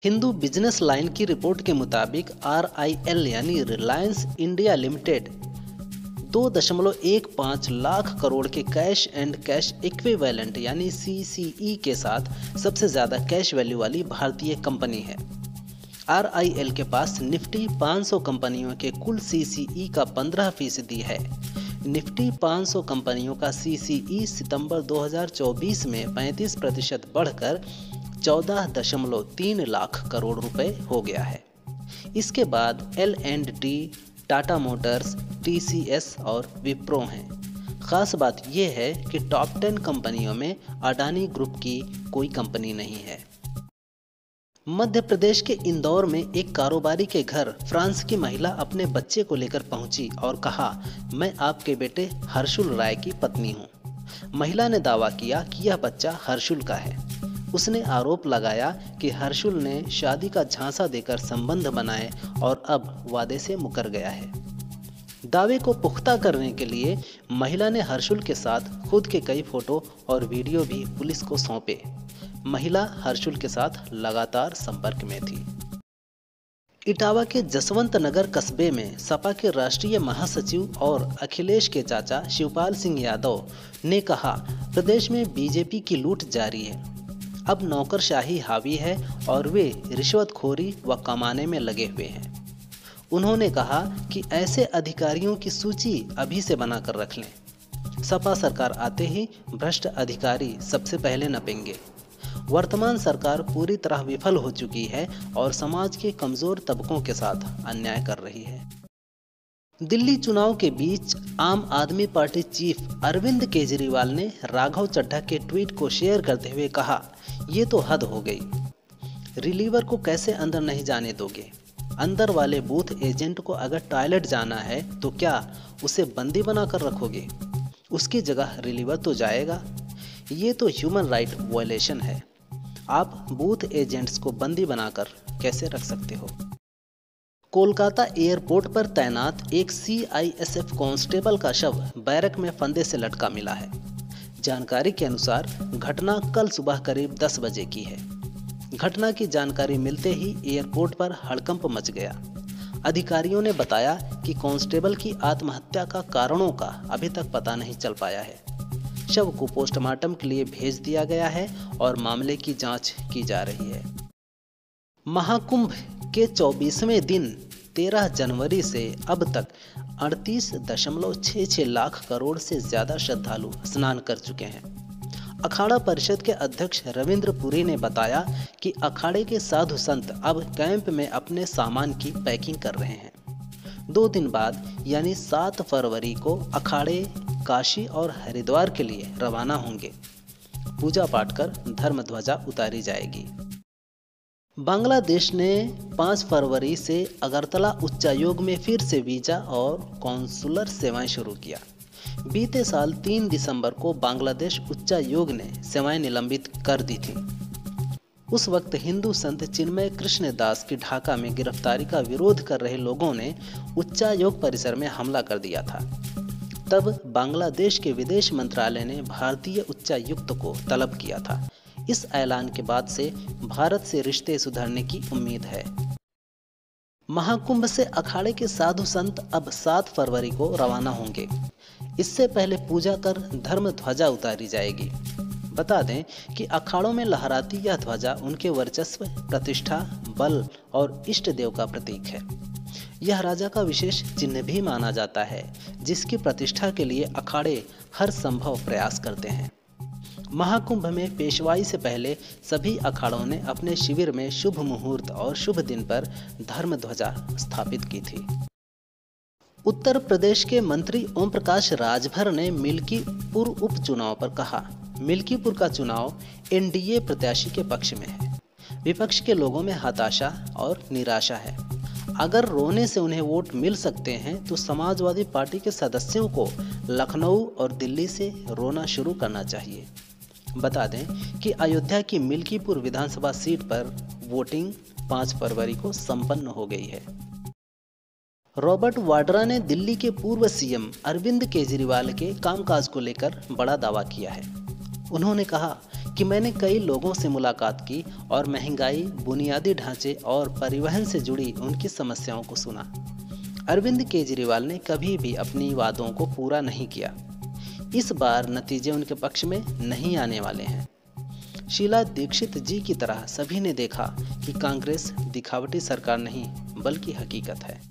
Hindu business line की report के मुताबिक RIL यानी रिलायंस इंडिया लिमिटेड 2.15 लाख करोड़ के कैश एंड कैश इक्विवेलेंट यानी CCE के साथ सबसे ज्यादा कैश वैल्यू वाली भारतीय कंपनी है। RIL के पास निफ्टी 500 कंपनियों के कुल CCE का 15% है। निफ्टी 500 कंपनियों का CCE सितंबर 2024 में 35% बढ़कर 14.3 लाख करोड़ रुपए हो गया है। इसके बाद L&T, टाटा मोटर्स, TCS और विप्रो हैं। खास बात यह है कि टॉप 10 कंपनियों में अडानी ग्रुप की कोई कंपनी नहीं है। मध्य प्रदेश के इंदौर में एक कारोबारी के घर फ्रांस की महिला अपने बच्चे को लेकर पहुंची और कहा, मैं आपके बेटे हर्षुल राय की पत्नी हूं। महिला ने दावा किया कि यह बच्चा हर्षुल का है। उसने आरोप लगाया कि हर्षुल ने शादी का झांसा देकर संबंध बनाए और अब वादे से मुकर गया है। दावे को पुख्ता करने के लिए महिला ने हर्षुल के साथ खुद के कई फोटो और वीडियो भी पुलिस को सौंपे। महिला हर्षुल के साथ लगातार संपर्क में थी। इटावा के जसवंत नगर कस्बे में सपा के राष्ट्रीय महासचिव और अखिलेश के चाचा शिवपाल सिंह यादव ने कहा, प्रदेश में बीजेपी की लूट जारी है। अब नौकरशाही हावी है और वे रिश्वतखोरी व कमाने में लगे हुए हैं। उन्होंने कहा कि ऐसे अधिकारियों की सूची अभी से बनाकर रख लें। सपा सरकार आते ही भ्रष्ट अधिकारी सबसे पहले नपेंगे। वर्तमान सरकार पूरी तरह विफल हो चुकी है और समाज के कमजोर तबकों के साथ अन्याय कर रही है। दिल्ली चुनाव के बीच आम आदमी पार्टी चीफ अरविंद केजरीवाल ने राघव चड्ढा के ट्वीट को शेयर करते हुए कहा, ये तो हद हो गई। रिलीवर को कैसे अंदर नहीं जाने दोगे? अंदर वाले बूथ एजेंट को अगर टॉयलेट जाना है तो क्या उसे बंदी बनाकर रखोगे? उसकी जगह रिलीवर तो जाएगा। ये तो ह्यूमन राइट वायलेशन है। आप बूथ एजेंट्स को बंदी बनाकर कैसे रख सकते हो? कोलकाता एयरपोर्ट पर तैनात एक CISF कांस्टेबल का शव बैरक में फंदे से लटका मिला है। जानकारी के अनुसार घटना कल सुबह करीब 10 बजे की है। घटना की जानकारी मिलते ही एयरपोर्ट पर हड़कंप मच गया। अधिकारियों ने बताया कि कांस्टेबल की आत्महत्या का कारणों का अभी तक पता नहीं चल पाया है। शव को पोस्टमार्टम के लिए भेज दिया गया है और मामले की जांच की जा रही है। महाकुंभ के 24वें दिन 13 जनवरी से अब तक 38.66 लाख करोड़ से ज्यादा श्रद्धालु स्नान कर चुके हैं। अखाड़ा परिषद के अध्यक्ष रविंद्र पुरी ने बताया कि अखाड़े के साधु संत अब कैंप में अपने सामान की पैकिंग कर रहे हैं। 2 दिन बाद यानी 7 फरवरी को अखाड़े काशी और हरिद्वार के लिए रवाना होंगे। पूजा पाठ कर धर्म ध्वजा उतारी जाएगी। बांग्लादेश ने 5 फरवरी से अगरतला उच्चायोग में फिर से वीजा और कॉन्सुलर सेवाएं शुरू किया। बीते साल 3 दिसंबर को बांग्लादेश उच्चायोग ने सेवाएं निलंबित कर दी थी। उस वक्त हिंदू संत चिन्मय कृष्ण दास की ढाका में गिरफ्तारी का विरोध कर रहे लोगों ने उच्चायोग परिसर में हमला कर दिया था। तब बांग्लादेश के विदेश मंत्रालय ने भारतीय उच्चायुक्त को तलब किया था। इस ऐलान के बाद से भारत से रिश्ते सुधरने की उम्मीद है। महाकुंभ से अखाड़े के साधु संत अब 7 फरवरी को रवाना होंगे। इससे पहले पूजा कर धर्म ध्वजा उतारी जाएगी। बता दें कि अखाड़ों में लहराती यह ध्वजा उनके वर्चस्व, प्रतिष्ठा, बल और इष्ट देव का प्रतीक है। यह राजा का विशेष चिन्ह भी माना जाता है, जिसकी प्रतिष्ठा के लिए अखाड़े हर संभव प्रयास करते हैं। महाकुंभ में पेशवाई से पहले सभी अखाड़ों ने अपने शिविर में शुभ मुहूर्त और शुभ दिन पर धर्म ध्वजा स्थापित की थी। उत्तर प्रदेश के मंत्री ओम प्रकाश राजभर ने मिल्कीपुर उपचुनाव पर कहा, मिल्कीपुर का चुनाव NDA प्रत्याशी के पक्ष में है। विपक्ष के लोगों में हताशा और निराशा है। अगर रोने से उन्हें वोट मिल सकते हैं तो समाजवादी पार्टी के सदस्यों को लखनऊ और दिल्ली से रोना शुरू करना चाहिए। बता दें कि अयोध्या की मिल्कीपुर विधानसभा सीट पर वोटिंग 5 फरवरी को संपन्न हो गई है। रॉबर्ट वाड्रा ने दिल्ली के पूर्व CM अरविंद केजरीवाल के कामकाज को लेकर बड़ा दावा किया है। उन्होंने कहा कि मैंने कई लोगों से मुलाकात की और महंगाई, बुनियादी ढांचे और परिवहन से जुड़ी उनकी समस्याओं को सुना। अरविंद केजरीवाल ने कभी भी अपनी वादों को पूरा नहीं किया। इस बार नतीजे उनके पक्ष में नहीं आने वाले हैं। शीला दीक्षित जी की तरह सभी ने देखा कि कांग्रेस दिखावटी सरकार नहीं बल्कि हकीकत है।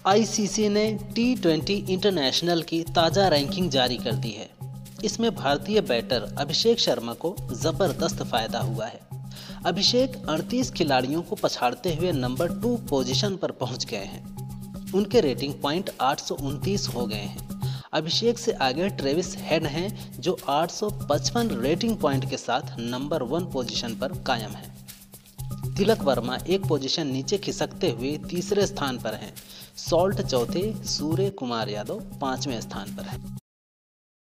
आईसीसी ने T20 इंटरनेशनल की ताज़ा रैंकिंग जारी कर दी है। इसमें भारतीय बैटर अभिषेक शर्मा को जबरदस्त फायदा हुआ है। अभिषेक 38 खिलाड़ियों को पछाड़ते हुए नंबर 2 पोजीशन पर पहुंच गए हैं। उनके रेटिंग पॉइंट 829 हो गए हैं। अभिषेक से आगे ट्रेविस हेड हैं जो 855 रेटिंग पॉइंट के साथ नंबर 1 पोजीशन पर कायम है। तिलक वर्मा एक पोजीशन नीचे खिसकते हुए तीसरे स्थान पर हैं। सॉल्ट चौथे, सूर्य कुमार यादव 5वें स्थान पर है।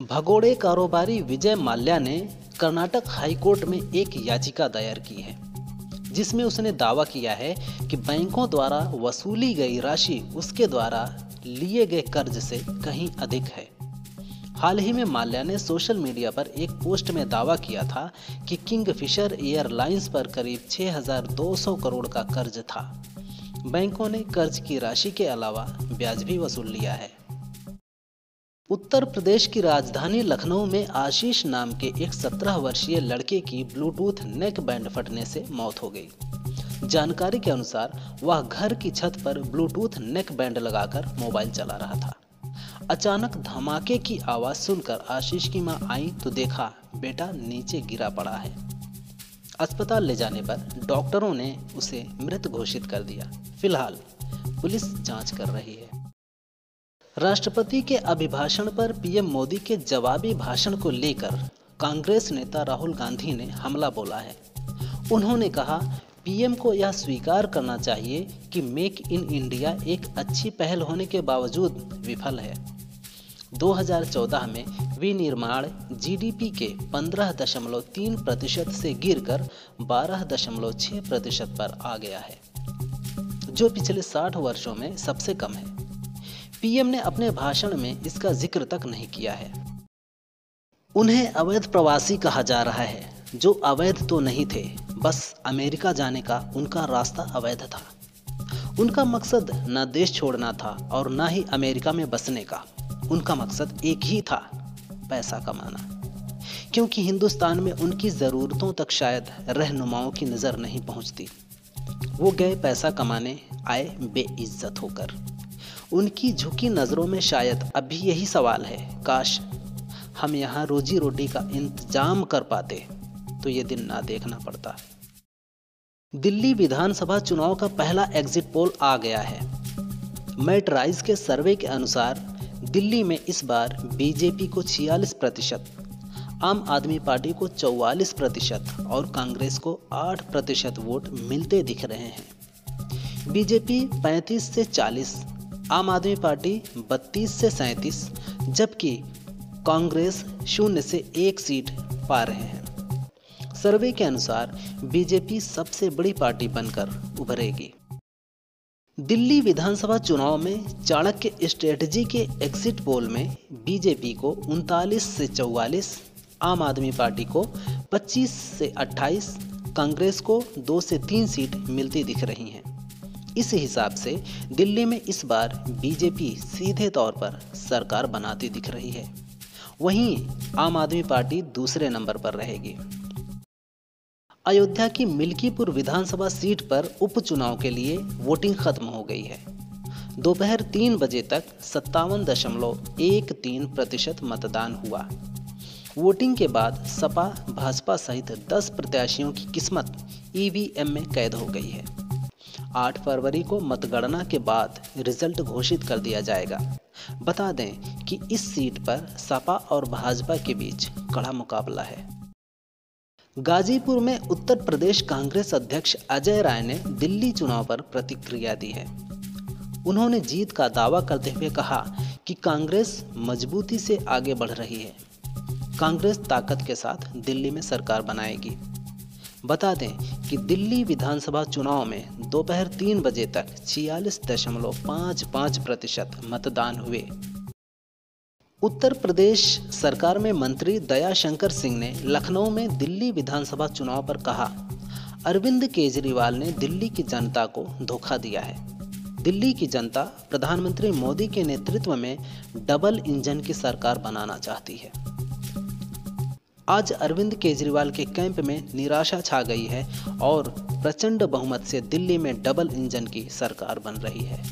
भगोड़े कारोबारी विजय माल्या ने कर्नाटक हाईकोर्ट में एक याचिका दायर की है, जिसमें उसने दावा किया है कि बैंकों द्वारा वसूली गई राशि उसके द्वारा लिए गए कर्ज से कहीं अधिक है। हाल ही में माल्या ने सोशल मीडिया पर एक पोस्ट में दावा किया था कि किंगफिशर एयरलाइंस पर करीब 6,200 करोड़ का कर्ज था। बैंकों ने कर्ज की राशि के अलावा ब्याज भी वसूल लिया है। उत्तर प्रदेश की राजधानी लखनऊ में आशीष नाम के एक 17 वर्षीय लड़के की ब्लूटूथ नेक बैंड फटने से मौत हो गई। जानकारी के अनुसार वह घर की छत पर ब्लूटूथ नेक बैंड लगाकर मोबाइल चला रहा था। अचानक धमाके की आवाज सुनकर आशीष की मां आई तो देखा बेटा नीचे गिरा पड़ा है। अस्पताल ले जाने पर डॉक्टरों ने उसे मृत घोषित कर दिया। फिलहाल पुलिस जांच कर रही है। राष्ट्रपति के अभिभाषण पर पीएम मोदी के जवाबी भाषण को लेकर कांग्रेस नेता राहुल गांधी ने हमला बोला है। उन्होंने कहा, पीएम को यह स्वीकार करना चाहिए कि मेक इन इंडिया एक अच्छी पहल होने के बावजूद विफल है। 2014 में विनिर्माण जीडीपी के 15.3% से गिरकर 12.6% पर आ गया है, जो पिछले 60 वर्षों में सबसे कम है। पीएम ने अपने भाषण में इसका जिक्र तक नहीं किया है। उन्हें अवैध प्रवासी कहा जा रहा है, जो अवैध तो नहीं थे, बस अमेरिका जाने का उनका रास्ता अवैध था। उनका मकसद न देश छोड़ना था और न ही अमेरिका में बसने का। उनका मकसद एक ही था, पैसा कमाना, क्योंकि हिंदुस्तान में उनकी ज़रूरतों तक शायद रहनुमाओं की नज़र नहीं पहुंचती। वो गए पैसा कमाने, आए बेइज्जत होकर। उनकी झुकी नज़रों में शायद अभी यही सवाल है, काश हम यहाँ रोजी रोटी का इंतजाम कर पाते तो ये दिन ना देखना पड़ता। दिल्ली विधानसभा चुनाव का पहला एग्जिट पोल आ गया है। मैट राइज के सर्वे के अनुसार दिल्ली में इस बार बीजेपी को 46%, आम आदमी पार्टी को 44% और कांग्रेस को 8% वोट मिलते दिख रहे हैं। बीजेपी 35 से 40, आम आदमी पार्टी 32 से 37, जबकि कांग्रेस 0 से 1 सीट पा रहे हैं। सर्वे के अनुसार बीजेपी सबसे बड़ी पार्टी बनकर उभरेगी। दिल्ली विधानसभा चुनाव में चाणक्य स्ट्रेटजी के एग्जिट पोल में बीजेपी को 39 से 44, आम आदमी पार्टी को 25 से 28, कांग्रेस को 2 से 3 सीट मिलती दिख रही हैं। इस हिसाब से दिल्ली में इस बार बीजेपी सीधे तौर पर सरकार बनाती दिख रही है। वहीं आम आदमी पार्टी दूसरे नंबर पर रहेगी। अयोध्या की मिल्कीपुर विधानसभा सीट पर उपचुनाव के लिए वोटिंग खत्म हो गई है। दोपहर 3 बजे तक 57.13% मतदान हुआ। वोटिंग के बाद सपा, भाजपा सहित 10 प्रत्याशियों की किस्मत ईवीएम में कैद हो गई है। 8 फरवरी को मतगणना के बाद रिजल्ट घोषित कर दिया जाएगा। बता दें कि इस सीट पर सपा और भाजपा के बीच कड़ा मुकाबला है। गाजीपुर में उत्तर प्रदेश कांग्रेस अध्यक्ष अजय राय ने दिल्ली चुनाव पर प्रतिक्रिया दी है। उन्होंने जीत का दावा करते हुए कहा कि कांग्रेस मजबूती से आगे बढ़ रही है। कांग्रेस ताकत के साथ दिल्ली में सरकार बनाएगी। बता दें कि दिल्ली विधानसभा चुनाव में दोपहर 3 बजे तक 46.55% मतदान हुए। उत्तर प्रदेश सरकार में मंत्री दयाशंकर सिंह ने लखनऊ में दिल्ली विधानसभा चुनाव पर कहा, अरविंद केजरीवाल ने दिल्ली की जनता को धोखा दिया है। दिल्ली की जनता प्रधानमंत्री मोदी के नेतृत्व में डबल इंजन की सरकार बनाना चाहती है। आज अरविंद केजरीवाल के कैंप में निराशा छा गई है और प्रचंड बहुमत से दिल्ली में डबल इंजन की सरकार बन रही है।